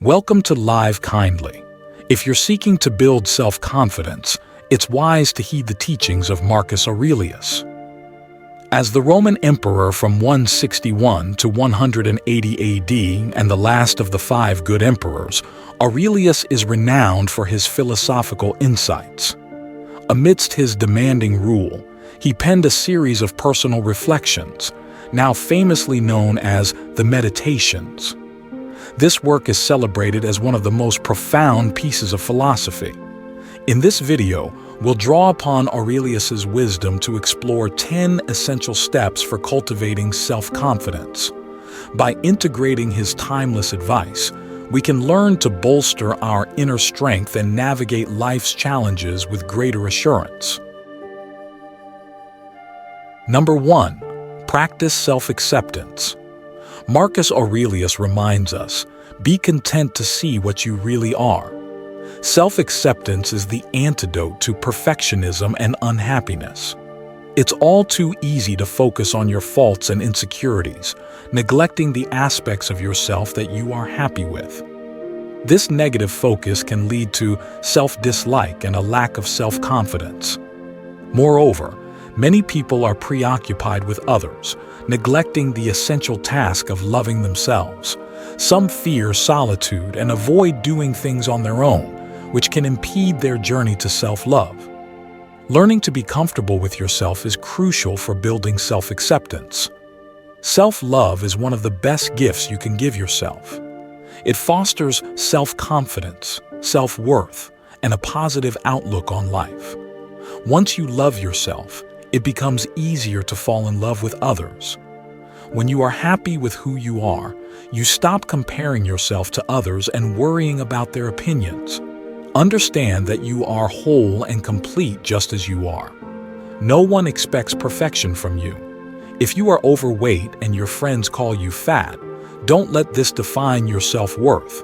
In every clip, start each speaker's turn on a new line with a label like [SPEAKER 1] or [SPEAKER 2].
[SPEAKER 1] Welcome to Live Kindly. If you're seeking to build self-confidence, it's wise to heed the teachings of Marcus Aurelius. As the Roman emperor from 161 to 180 AD and the last of the five good emperors, Aurelius is renowned for his philosophical insights. Amidst his demanding rule, he penned a series of personal reflections, now famously known as the Meditations. This work is celebrated as one of the most profound pieces of philosophy. In this video, we'll draw upon Aurelius's wisdom to explore 10 essential steps for cultivating self-confidence. By integrating his timeless advice, we can learn to bolster our inner strength and navigate life's challenges with greater assurance. Number 1. Practice self-acceptance. Marcus Aurelius reminds us, be content to see what you really are. Self-acceptance is the antidote to perfectionism and unhappiness. It's all too easy to focus on your faults and insecurities, neglecting the aspects of yourself that you are happy with. This negative focus can lead to self-dislike and a lack of self-confidence. Moreover, many people are preoccupied with others, neglecting the essential task of loving themselves. Some fear solitude and avoid doing things on their own, which can impede their journey to self-love. Learning to be comfortable with yourself is crucial for building self-acceptance. Self-love is one of the best gifts you can give yourself. It fosters self-confidence, self-worth, and a positive outlook on life. Once you love yourself, it becomes easier to fall in love with others. When you are happy with who you are, you stop comparing yourself to others and worrying about their opinions. Understand that you are whole and complete just as you are. No one expects perfection from you. If you are overweight and your friends call you fat, don't let this define your self-worth.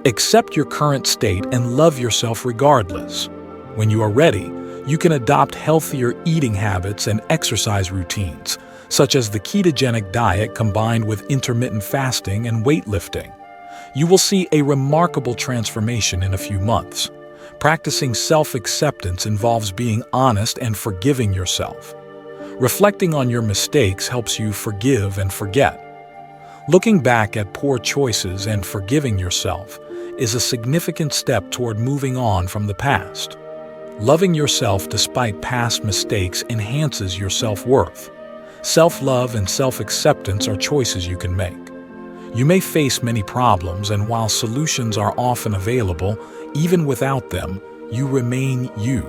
[SPEAKER 1] Accept your current state and love yourself regardless. When you are ready, you can adopt healthier eating habits and exercise routines, such as the ketogenic diet combined with intermittent fasting and weightlifting. You will see a remarkable transformation in a few months. Practicing self-acceptance involves being honest and forgiving yourself. Reflecting on your mistakes helps you forgive and forget. Looking back at poor choices and forgiving yourself is a significant step toward moving on from the past. Loving yourself despite past mistakes enhances your self-worth. Self-love and self-acceptance are choices you can make. You may face many problems, and while solutions are often available, even without them, you remain you.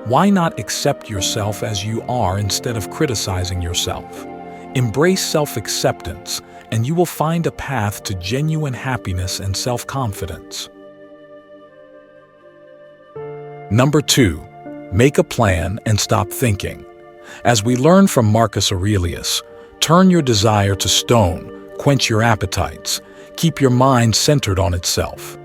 [SPEAKER 1] Why not accept yourself as you are instead of criticizing yourself? Embrace self-acceptance, and you will find a path to genuine happiness and self-confidence. Number 2. Make a plan and stop thinking. As we learn from Marcus Aurelius, turn your desire to stone, quench your appetites, keep your mind centered on itself.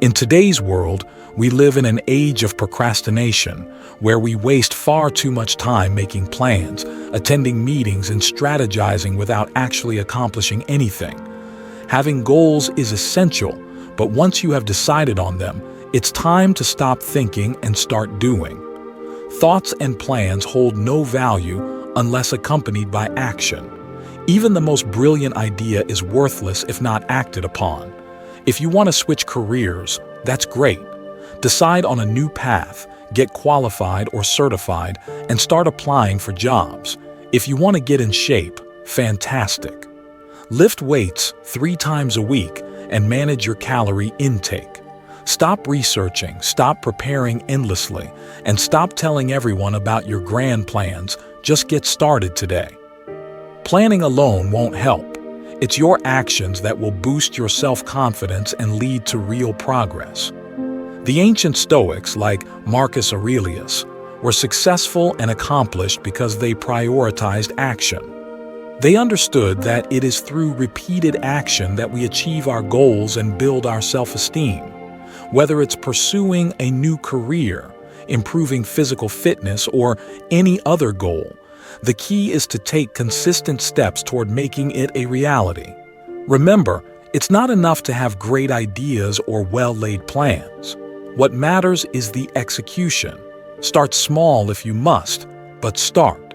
[SPEAKER 1] In today's world, we live in an age of procrastination, where we waste far too much time making plans, attending meetings, and strategizing without actually accomplishing anything. Having goals is essential, but once you have decided on them, it's time to stop thinking and start doing. Thoughts and plans hold no value unless accompanied by action. Even the most brilliant idea is worthless if not acted upon. If you want to switch careers, that's great. Decide on a new path, get qualified or certified, and start applying for jobs. If you want to get in shape, fantastic. Lift weights 3 times a week and manage your calorie intake. Stop researching, stop preparing endlessly, and stop telling everyone about your grand plans. Just get started today. Planning alone won't help. It's your actions that will boost your self-confidence and lead to real progress. The ancient Stoics, like Marcus Aurelius, were successful and accomplished because they prioritized action. They understood that it is through repeated action that we achieve our goals and build our self-esteem. Whether it's pursuing a new career, improving physical fitness, or any other goal, the key is to take consistent steps toward making it a reality. Remember, It's not enough to have great ideas or well-laid plans. What matters is the execution. Start small if you must, but start.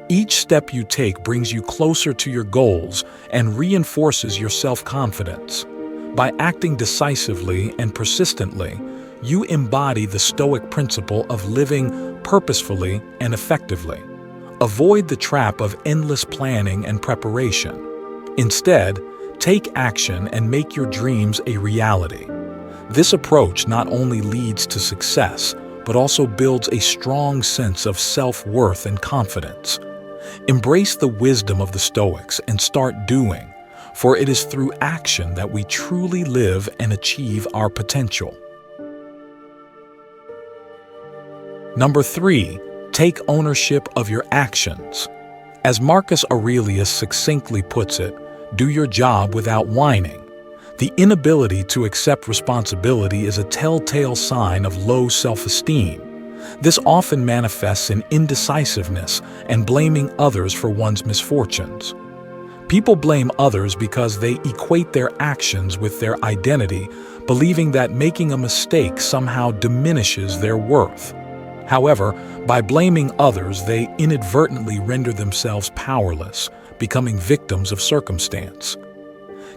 [SPEAKER 1] Each step you take brings you closer to your goals and reinforces your self-confidence. By acting decisively and persistently, you embody the Stoic principle of living purposefully and effectively. Avoid the trap of endless planning and preparation. Instead, take action and make your dreams a reality. This approach not only leads to success, but also builds a strong sense of self-worth and confidence. Embrace the wisdom of the Stoics and start doing, for it is through action that we truly live and achieve our potential. Number 3, take ownership of your actions. As Marcus Aurelius succinctly puts it, do your job without whining. The inability to accept responsibility is a telltale sign of low self-esteem. This often manifests in indecisiveness and blaming others for one's misfortunes. People blame others because they equate their actions with their identity, believing that making a mistake somehow diminishes their worth. However, by blaming others, they inadvertently render themselves powerless, becoming victims of circumstance.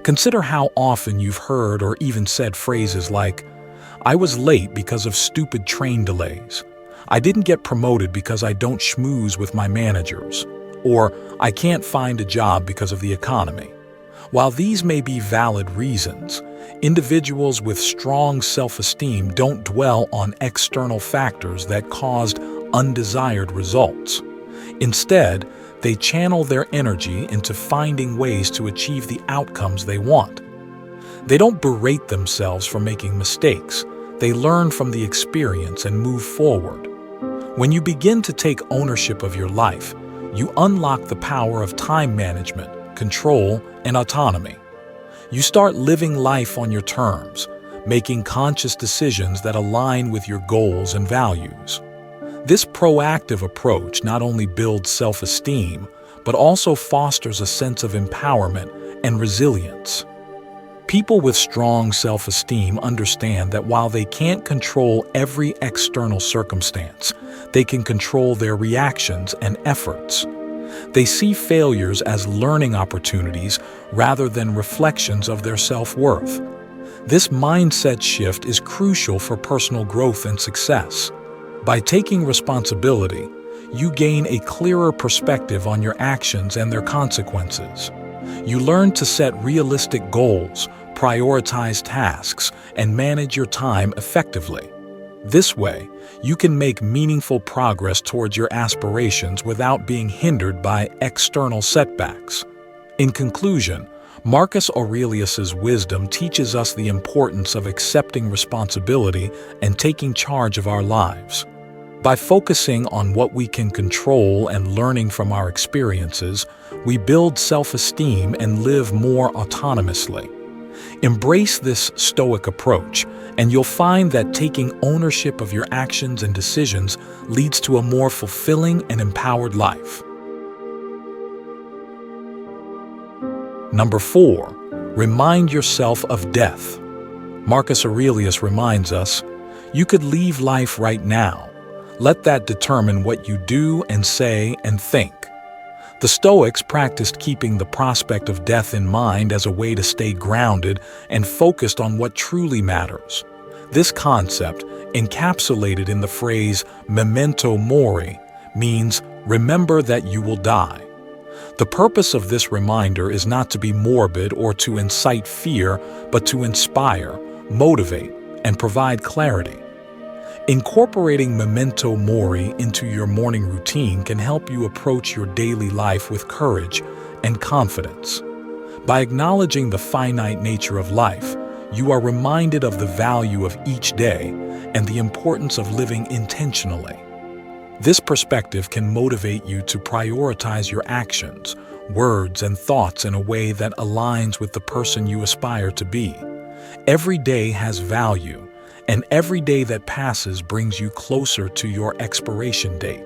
[SPEAKER 1] Consider how often you've heard or even said phrases like, "I was late because of stupid train delays," "I didn't get promoted because I don't schmooze with my managers," or "I can't find a job because of the economy." While these may be valid reasons, individuals with strong self-esteem don't dwell on external factors that caused undesired results. Instead, they channel their energy into finding ways to achieve the outcomes they want. They don't berate themselves for making mistakes. They learn from the experience and move forward. When you begin to take ownership of your life, you unlock the power of time management, control, and autonomy. You start living life on your terms, making conscious decisions that align with your goals and values. This proactive approach not only builds self-esteem, but also fosters a sense of empowerment and resilience. People with strong self-esteem understand that while they can't control every external circumstance, they can control their reactions and efforts. They see failures as learning opportunities rather than reflections of their self-worth. This mindset shift is crucial for personal growth and success. By taking responsibility, you gain a clearer perspective on your actions and their consequences. You learn to set realistic goals, prioritize tasks, and manage your time effectively. This way, you can make meaningful progress towards your aspirations without being hindered by external setbacks. In conclusion, Marcus Aurelius's wisdom teaches us the importance of accepting responsibility and taking charge of our lives. By focusing on what we can control and learning from our experiences, we build self-esteem and live more autonomously. Embrace this Stoic approach, and you'll find that taking ownership of your actions and decisions leads to a more fulfilling and empowered life. Number 4, remind yourself of death. Marcus Aurelius reminds us, you could leave life right now. Let that determine what you do and say and think. The Stoics practiced keeping the prospect of death in mind as a way to stay grounded and focused on what truly matters. This concept, encapsulated in the phrase memento mori, means remember that you will die. The purpose of this reminder is not to be morbid or to incite fear, but to inspire, motivate, and provide clarity. Incorporating memento mori into your morning routine can help you approach your daily life with courage and confidence. By acknowledging the finite nature of life, you are reminded of the value of each day and the importance of living intentionally. This perspective can motivate you to prioritize your actions, words, and thoughts in a way that aligns with the person you aspire to be. Every day has value, and every day that passes brings you closer to your expiration date.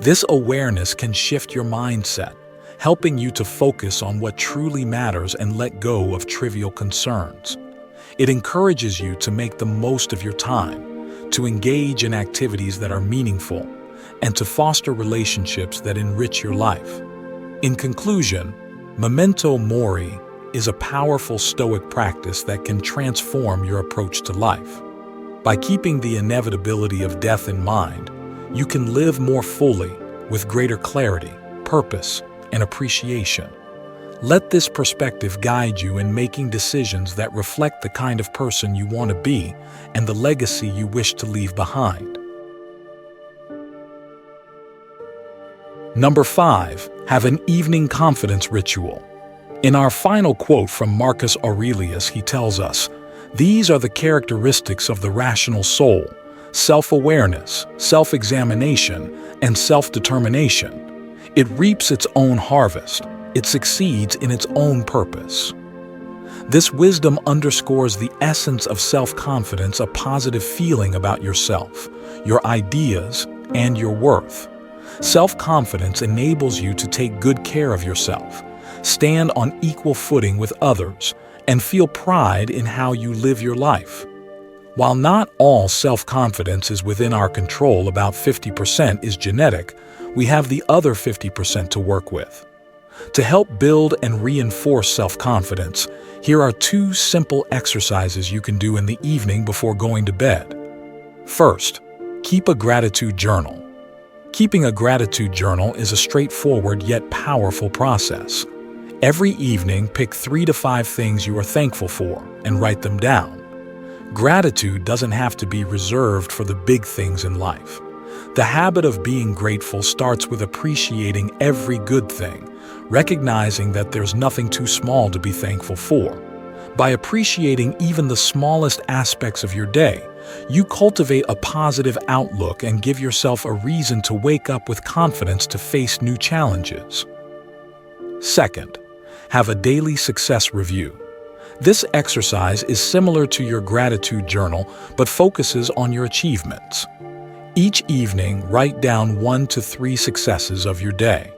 [SPEAKER 1] This awareness can shift your mindset, helping you to focus on what truly matters and let go of trivial concerns. It encourages you to make the most of your time, to engage in activities that are meaningful, and to foster relationships that enrich your life. In conclusion, memento mori is a powerful Stoic practice that can transform your approach to life. By keeping the inevitability of death in mind, you can live more fully, with greater clarity, purpose, and appreciation. Let this perspective guide you in making decisions that reflect the kind of person you want to be and the legacy you wish to leave behind. Number 5, have an evening confidence ritual. In our final quote from Marcus Aurelius, he tells us, "These are the characteristics of the rational soul: self-awareness, self-examination, and self-determination. It reaps its own harvest. It succeeds in its own purpose." This wisdom underscores the essence of self-confidence, a positive feeling about yourself, your ideas, and your worth. Self-confidence enables you to take good care of yourself, stand on equal footing with others, and feel pride in how you live your life. While not all self-confidence is within our control, about 50% is genetic, we have the other 50% to work with. To help build and reinforce self-confidence, here are 2 simple exercises you can do in the evening before going to bed. First, keep a gratitude journal. Keeping a gratitude journal is a straightforward yet powerful process. Every evening, pick 3 to 5 things you are thankful for and write them down. Gratitude doesn't have to be reserved for the big things in life. The habit of being grateful starts with appreciating every good thing, recognizing that there's nothing too small to be thankful for. By appreciating even the smallest aspects of your day, you cultivate a positive outlook and give yourself a reason to wake up with confidence to face new challenges. Second, have a daily success review. This exercise is similar to your gratitude journal, but focuses on your achievements. Each evening, write down 1 to 3 successes of your day.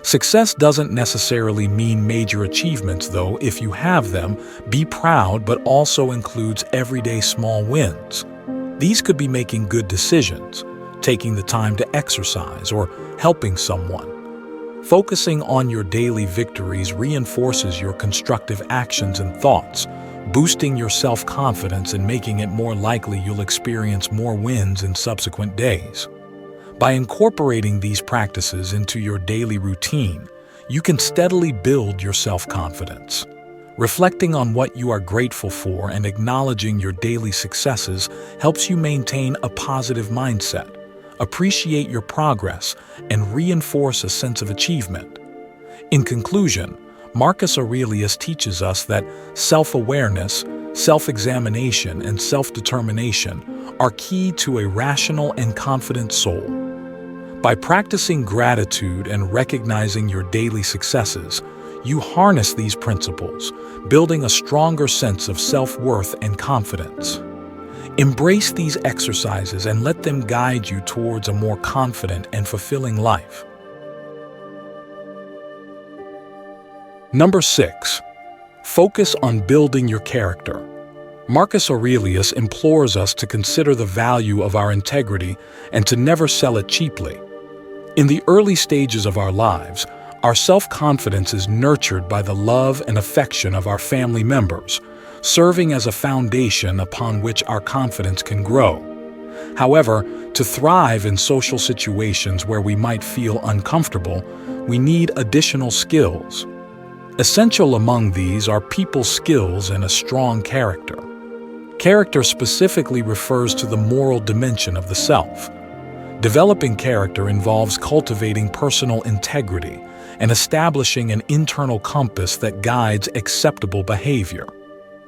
[SPEAKER 1] Success doesn't necessarily mean major achievements, though. If you have them, be proud, but also includes everyday small wins. These could be making good decisions, taking the time to exercise, or helping someone. Focusing on your daily victories reinforces your constructive actions and thoughts, boosting your self-confidence and making it more likely you'll experience more wins in subsequent days. By incorporating these practices into your daily routine, you can steadily build your self-confidence. Reflecting on what you are grateful for and acknowledging your daily successes helps you maintain a positive mindset, appreciate your progress, and reinforce a sense of achievement. In conclusion, Marcus Aurelius teaches us that self-awareness, self-examination, and self-determination are key to a rational and confident soul. By practicing gratitude and recognizing your daily successes, you harness these principles, building a stronger sense of self-worth and confidence. Embrace these exercises and let them guide you towards a more confident and fulfilling life. Number 6, focus on building your character. Marcus Aurelius implores us to consider the value of our integrity and to never sell it cheaply. In the early stages of our lives, our self-confidence is nurtured by the love and affection of our family members, serving as a foundation upon which our confidence can grow. However, to thrive in social situations where we might feel uncomfortable, we need additional skills. Essential among these are people skills and a strong character. Character specifically refers to the moral dimension of the self. Developing character involves cultivating personal integrity and establishing an internal compass that guides acceptable behavior.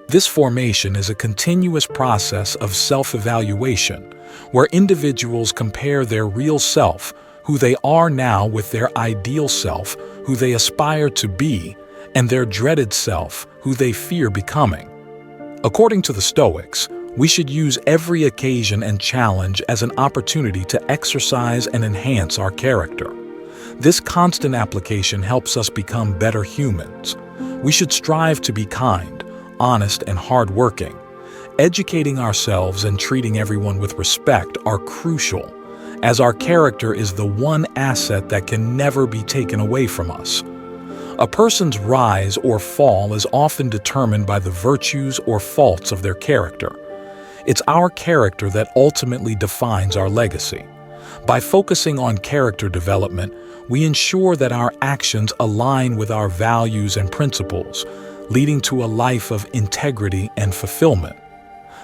[SPEAKER 1] This formation is a continuous process of self-evaluation, where individuals compare their real self, who they are now, with their ideal self, who they aspire to be, and their dreaded self, who they fear becoming. According to the Stoics, we should use every occasion and challenge as an opportunity to exercise and enhance our character. This constant application helps us become better humans. We should strive to be kind, honest, and hardworking. Educating ourselves and treating everyone with respect are crucial, as our character is the one asset that can never be taken away from us. A person's rise or fall is often determined by the virtues or faults of their character. It's our character that ultimately defines our legacy. By focusing on character development, we ensure that our actions align with our values and principles, leading to a life of integrity and fulfillment.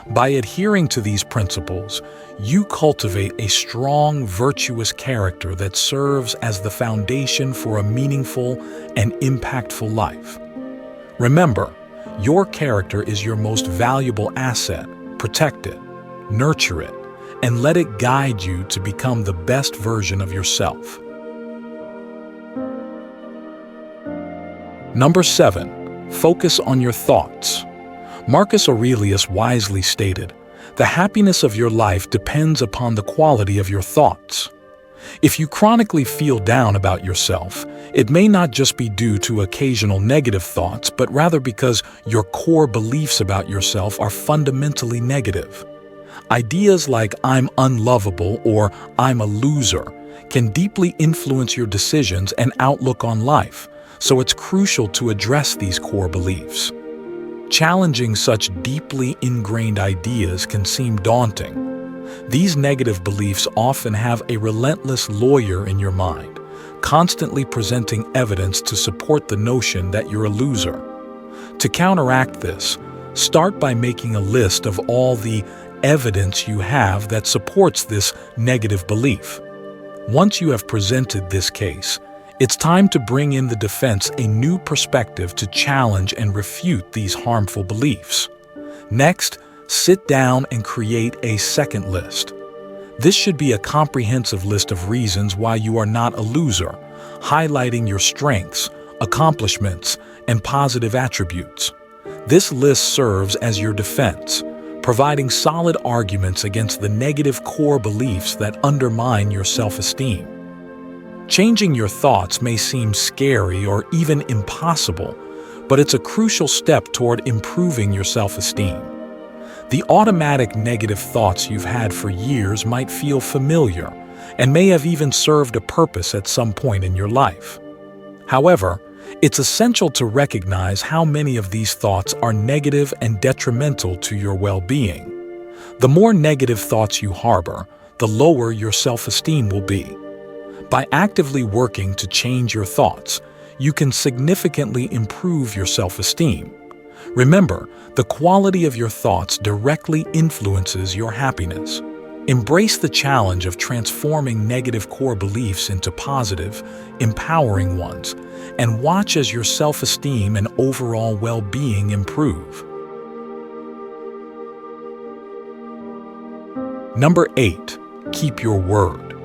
[SPEAKER 1] By adhering to these principles, you cultivate a strong, virtuous character that serves as the foundation for a meaningful and impactful life. Remember, your character is your most valuable asset. Protect it, nurture it, and let it guide you to become the best version of yourself. Number 7. Focus on your thoughts. Marcus Aurelius wisely stated, "The happiness of your life depends upon the quality of your thoughts." If you chronically feel down about yourself, it may not just be due to occasional negative thoughts, but rather because your core beliefs about yourself are fundamentally negative. Ideas like "I'm unlovable" or "I'm a loser" can deeply influence your decisions and outlook on life, so it's crucial to address these core beliefs. Challenging such deeply ingrained ideas can seem daunting. These negative beliefs often have a relentless lawyer in your mind, constantly presenting evidence to support the notion that you're a loser. To counteract this, start by making a list of all the evidence you have that supports this negative belief. Once you have presented this case, it's time to bring in the defense a new perspective to challenge and refute these harmful beliefs. Next, sit down and create a second list. This should be a comprehensive list of reasons why you are not a loser, highlighting your strengths, accomplishments, and positive attributes. This list serves as your defense, providing solid arguments against the negative core beliefs that undermine your self-esteem. Changing your thoughts may seem scary or even impossible, but it's a crucial step toward improving your self-esteem. The automatic negative thoughts you've had for years might feel familiar and may have even served a purpose at some point in your life. However, it's essential to recognize how many of these thoughts are negative and detrimental to your well-being. The more negative thoughts you harbor, the lower your self-esteem will be. By actively working to change your thoughts, you can significantly improve your self-esteem. Remember, the quality of your thoughts directly influences your happiness. Embrace the challenge of transforming negative core beliefs into positive, empowering ones, and watch as your self-esteem and overall well-being improve. Number 8. Keep your word.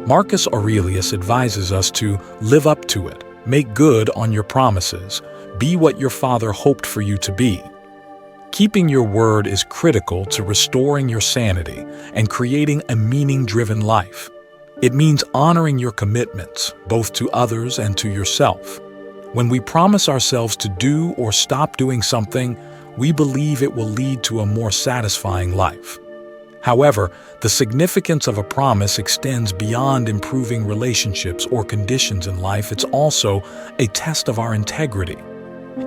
[SPEAKER 1] Marcus Aurelius advises us to live up to it, make good on your promises, be what your father hoped for you to be. Keeping your word is critical to restoring your sanity and creating a meaning-driven life. It means honoring your commitments, both to others and to yourself. When we promise ourselves to do or stop doing something, we believe it will lead to a more satisfying life. However, the significance of a promise extends beyond improving relationships or conditions in life. It's also a test of our integrity.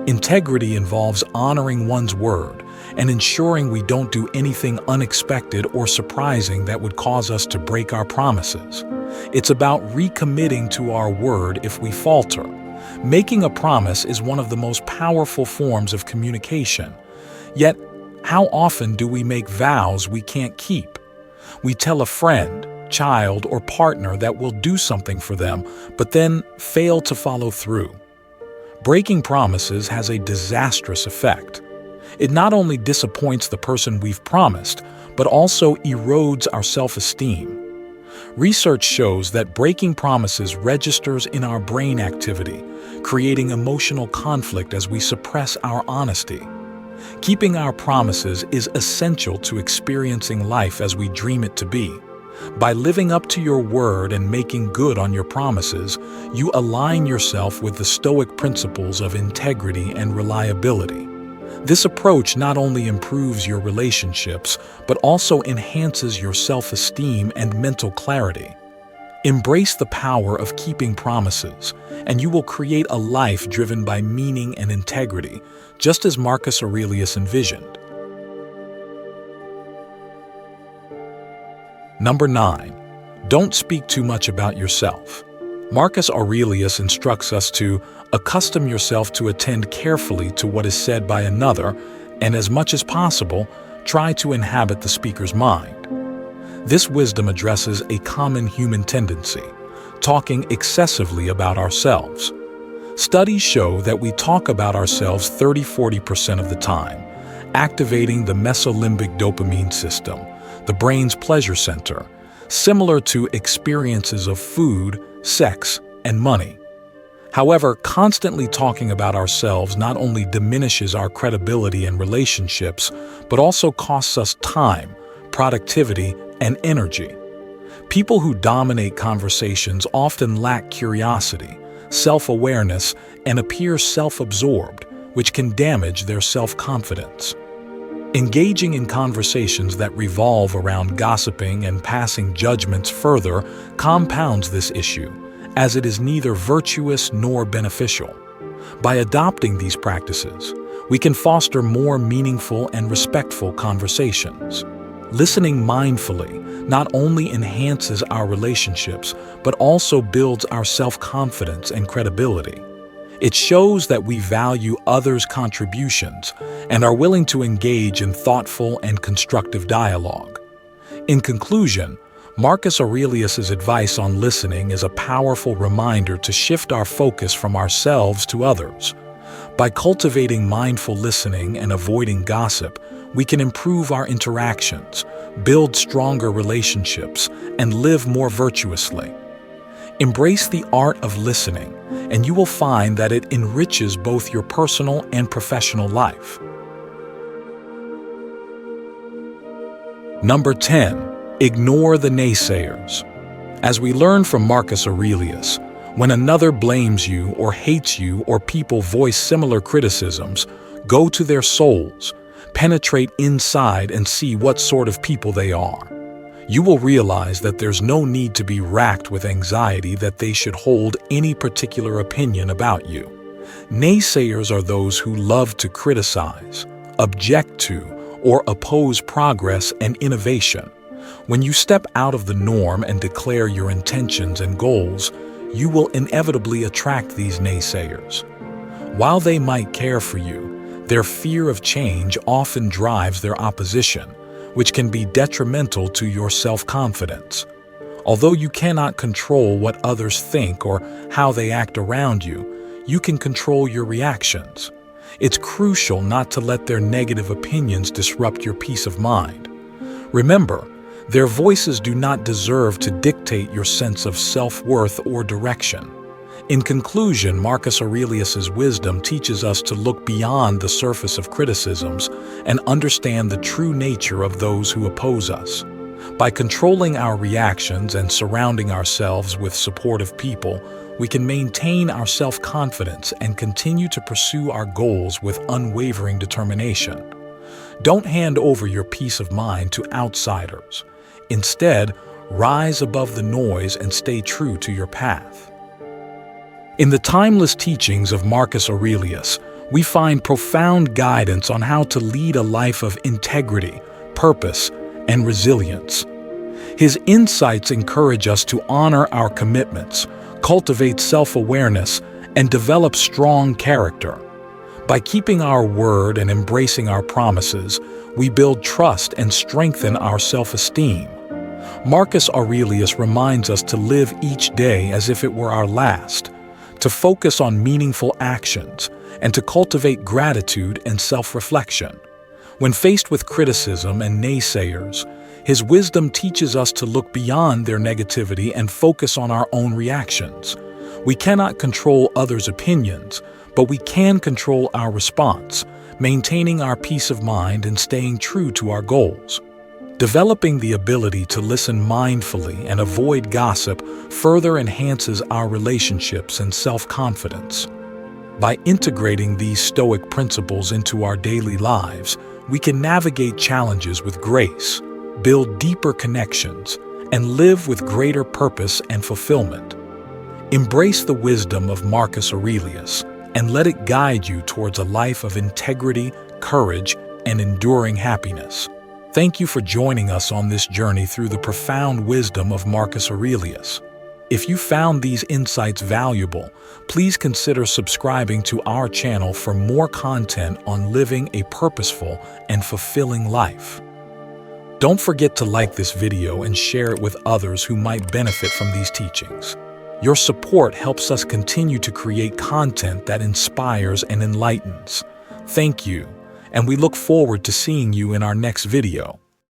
[SPEAKER 1] Integrity involves honoring one's word and ensuring we don't do anything unexpected or surprising that would cause us to break our promises. It's about recommitting to our word if we falter. Making a promise is one of the most powerful forms of communication. Yet, how often do we make vows we can't keep? We tell a friend, child, or partner that we'll do something for them, but then fail to follow through. Breaking promises has a disastrous effect. It not only disappoints the person we've promised, but also erodes our self-esteem. Research shows that breaking promises registers in our brain activity, creating emotional conflict as we suppress our honesty. Keeping our promises is essential to experiencing life as we dream it to be. By living up to your word and making good on your promises, you align yourself with the Stoic principles of integrity and reliability. This approach not only improves your relationships, but also enhances your self-esteem and mental clarity. Embrace the power of keeping promises, and you will create a life driven by meaning and integrity, just as Marcus Aurelius envisioned. Number 9. Don't speak too much about yourself. Marcus Aurelius instructs us to accustom yourself to attend carefully to what is said by another, and as much as possible, try to inhabit the speaker's mind. This wisdom addresses a common human tendency, talking excessively about ourselves. Studies show that we talk about ourselves 30–40% of the time, activating the mesolimbic dopamine system, the brain's pleasure center, similar to experiences of food, sex, and money. However, constantly talking about ourselves not only diminishes our credibility and relationships, but also costs us time, productivity, and energy. People who dominate conversations often lack curiosity, self-awareness, and appear self-absorbed, which can damage their self-confidence. Engaging in conversations that revolve around gossiping and passing judgments further compounds this issue, as it is neither virtuous nor beneficial. By adopting these practices, we can foster more meaningful and respectful conversations. Listening mindfully not only enhances our relationships, but also builds our self-confidence and credibility. It shows that we value others' contributions and are willing to engage in thoughtful and constructive dialogue. In conclusion, Marcus Aurelius's advice on listening is a powerful reminder to shift our focus from ourselves to others. By cultivating mindful listening and avoiding gossip, we can improve our interactions, build stronger relationships, and live more virtuously. Embrace the art of listening, and you will find that it enriches both your personal and professional life. Number 10. Ignore the naysayers. As we learn from Marcus Aurelius, when another blames you or hates you or people voice similar criticisms, go to their souls, penetrate inside and see what sort of people they are. You will realize that there's no need to be racked with anxiety that they should hold any particular opinion about you. Naysayers are those who love to criticize, object to, or oppose progress and innovation. When you step out of the norm and declare your intentions and goals, you will inevitably attract these naysayers. While they might care for you, their fear of change often drives their opposition, which can be detrimental to your self-confidence. Although you cannot control what others think or how they act around you, you can control your reactions. It's crucial not to let their negative opinions disrupt your peace of mind. Remember, their voices do not deserve to dictate your sense of self-worth or direction. In conclusion, Marcus Aurelius's wisdom teaches us to look beyond the surface of criticisms and understand the true nature of those who oppose us. By controlling our reactions and surrounding ourselves with supportive people, we can maintain our self-confidence and continue to pursue our goals with unwavering determination. Don't hand over your peace of mind to outsiders. Instead, rise above the noise and stay true to your path. In the timeless teachings of Marcus Aurelius, we find profound guidance on how to lead a life of integrity, purpose, and resilience. His insights encourage us to honor our commitments, cultivate self-awareness, and develop strong character. By keeping our word and embracing our promises, we build trust and strengthen our self-esteem. Marcus Aurelius reminds us to live each day as if it were our last, to focus on meaningful actions, and to cultivate gratitude and self-reflection. When faced with criticism and naysayers, his wisdom teaches us to look beyond their negativity and focus on our own reactions. We cannot control others' opinions, but we can control our response, maintaining our peace of mind and staying true to our goals. Developing the ability to listen mindfully and avoid gossip further enhances our relationships and self-confidence. By integrating these Stoic principles into our daily lives, we can navigate challenges with grace, build deeper connections, and live with greater purpose and fulfillment. Embrace the wisdom of Marcus Aurelius and let it guide you towards a life of integrity, courage, and enduring happiness. Thank you for joining us on this journey through the profound wisdom of Marcus Aurelius. If you found these insights valuable, please consider subscribing to our channel for more content on living a purposeful and fulfilling life. Don't forget to like this video and share it with others who might benefit from these teachings. Your support helps us continue to create content that inspires and enlightens. Thank you, and we look forward to seeing you in our next video.